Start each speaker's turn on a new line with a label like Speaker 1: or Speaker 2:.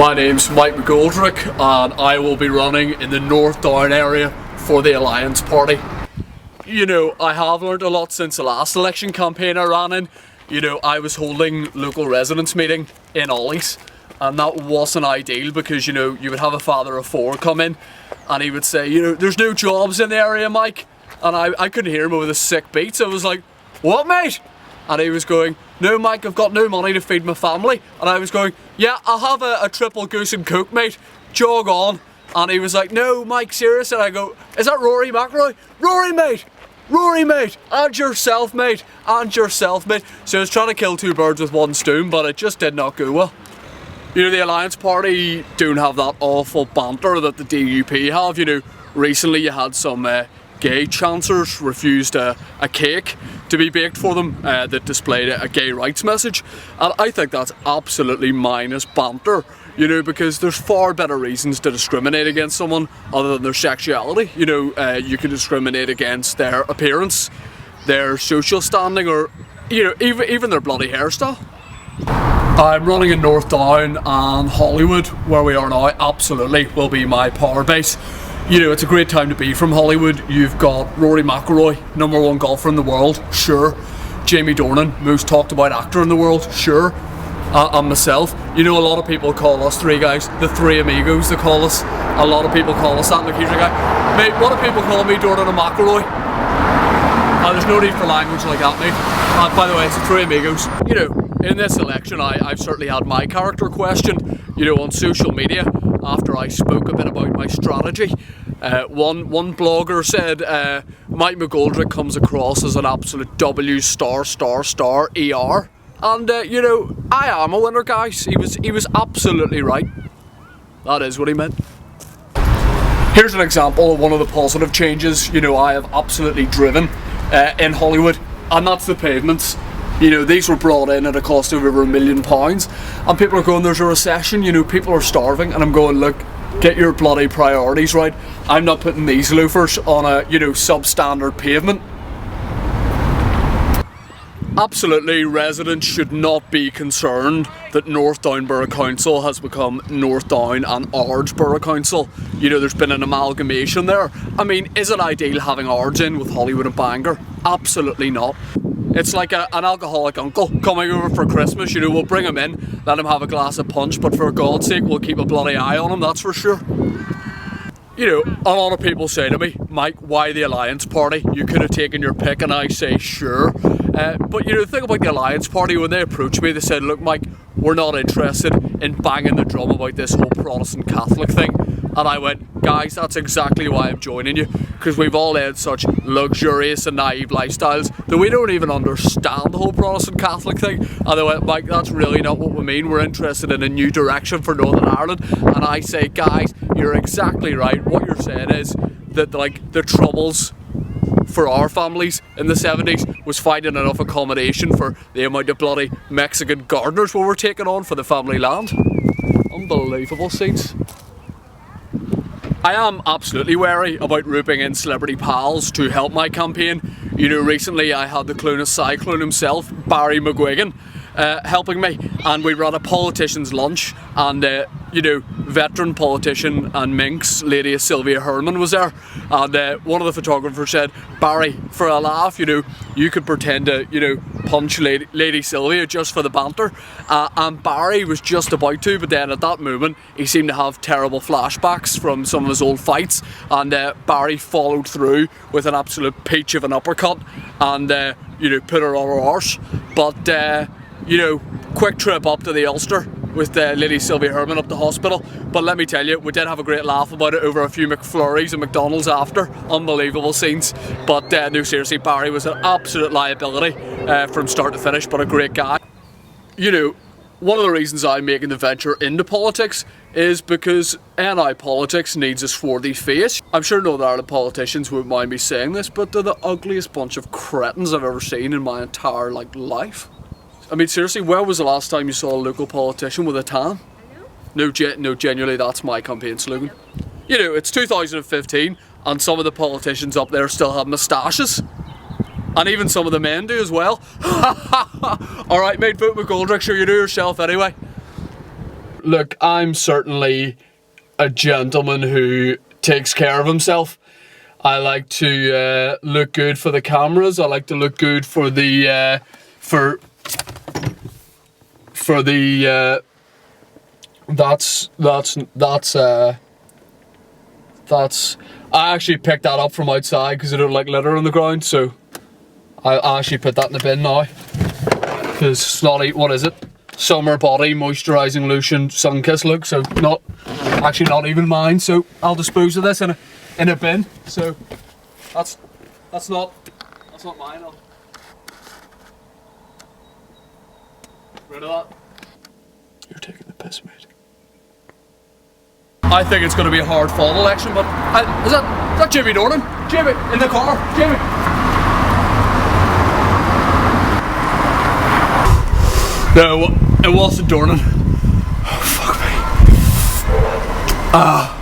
Speaker 1: My name's Mike McGoldrick and I will be running in the North Down area for the Alliance Party. You know, I have learned a lot since the last election campaign I ran in. You know, I was holding local residents meeting in Ollie's and that wasn't ideal because, you know, you would have a father of four come in and he would say, you know, there's no jobs in the area, Mike. And I couldn't hear him over the sick beats. I was like, what, mate? And he was going, no, Mike, I've got no money to feed my family. And I was going, yeah, I'll have a triple goose and coke, mate. Jog on. And he was like, no, Mike, serious? And I go, is that Rory McIlroy? Rory, mate! Rory, mate! And yourself, mate! And yourself, mate! So I was trying to kill two birds with one stone, but it just did not go well. You know, the Alliance Party don't have that awful banter that the DUP have. You know, recently you had some gay chancers refused a cake to be baked for them that displayed a gay rights message, and I think that's absolutely minus banter, you know, because there's far better reasons to discriminate against someone other than their sexuality. You know, you can discriminate against their appearance, their social standing, or, you know, even their bloody hairstyle. I'm running in North Down, and Hollywood, where we are now, absolutely will be my power base. You know, it's a great time to be from Hollywood. You've got Rory McIlroy, #1 golfer in the world, sure. Jamie Dornan, most talked about actor in the world, sure. And myself. You know, a lot of people call us three guys, the three amigos they call us. A lot of people call us that. Look, here's a guy. Mate, what do people call me, Dornan and McIlroy? There's no need for language like that, mate. By the way, it's the three amigos. You know, in this election, I've certainly had my character questioned, you know, on social media after I spoke a bit about my strategy. One blogger said Mike McGoldrick comes across as an absolute W star ER, and you know, I am a winner, guys. He was absolutely right. That is what he meant. Here's an example of one of the positive changes, you know, I have absolutely driven in Hollywood, and that's the pavements. You know, these were brought in at a cost of over £1 million, and people are going, there's a recession, you know, people are starving, and I'm going, look, get your bloody priorities right. I'm not putting these loafers on a, you know, substandard pavement. Absolutely, residents should not be concerned that North Down Borough Council has become North Down and Ards Borough Council. You know, there's been an amalgamation there. I mean, is it ideal having Ards in with Hollywood and Bangor? Absolutely not. It's like an alcoholic uncle coming over for Christmas. You know, we'll bring him in, let him have a glass of punch, but for God's sake, we'll keep a bloody eye on him, that's for sure. You know, a lot of people say to me, Mike, why the Alliance Party? You could have taken your pick, and I say, sure. But you know, the thing about the Alliance Party, when they approached me, they said, look, Mike, we're not interested in banging the drum about this whole Protestant Catholic thing. And I went, guys, that's exactly why I'm joining you, because we've all led such luxurious and naive lifestyles that we don't even understand the whole Protestant Catholic thing. And they went, Mike, that's really not what we mean. We're interested in a new direction for Northern Ireland. And I say, guys, you're exactly right. What you're saying is that, like, the troubles for our families in the 70s was finding enough accommodation for the amount of bloody Mexican gardeners we were taking on for the family land. Unbelievable scenes. I am absolutely wary about roping in celebrity pals to help my campaign. You know, recently I had the Clunas Cyclone himself, Barry McGuigan, helping me, and we ran a politician's lunch, and you know, veteran politician and Minx lady Sylvia Herman was there, and one of the photographers said, Barry, for a laugh, you know, you could pretend to, you know, punch lady Sylvia just for the banter, and Barry was just about to, but then at that moment he seemed to have terrible flashbacks from some of his old fights, and Barry followed through with an absolute peach of an uppercut, and you know, put her on her arse. But you know, quick trip up to the Ulster with Lady Sylvia Herman up the hospital. But let me tell you, we did have a great laugh about it over a few McFlurries and McDonald's after. Unbelievable scenes. But no, seriously, Barry was an absolute liability from start to finish, but a great guy. You know, one of the reasons I'm making the venture into politics is because NI politics needs a swarthy face. I'm sure Northern Ireland politicians wouldn't mind me saying this, but they're the ugliest bunch of cretins I've ever seen in my entire life. I mean, seriously, where was the last time you saw a local politician with a tan? No, genuinely, that's my campaign slogan. You know, it's 2015, and some of the politicians up there still have moustaches. And even some of the men do as well. Alright, mate, vote McGoldrick, sure you do yourself anyway. look, I'm certainly a gentleman who takes care of himself. I like to look good for the cameras. I like to look good for the that's I actually picked that up from outside because I don't like litter on the ground, so I actually put that in the bin now because it's not, what is it? Summer body moisturising lotion sun-kissed look, so not even mine, so I'll dispose of this in a bin. So that's not mine. I'll get rid of that. You're taking the piss, mate. I think it's going to be a hard fought election, but is that Jimmy Dornan? Jimmy in the car, Jimmy. No, it wasn't Dornan. Oh, fuck me.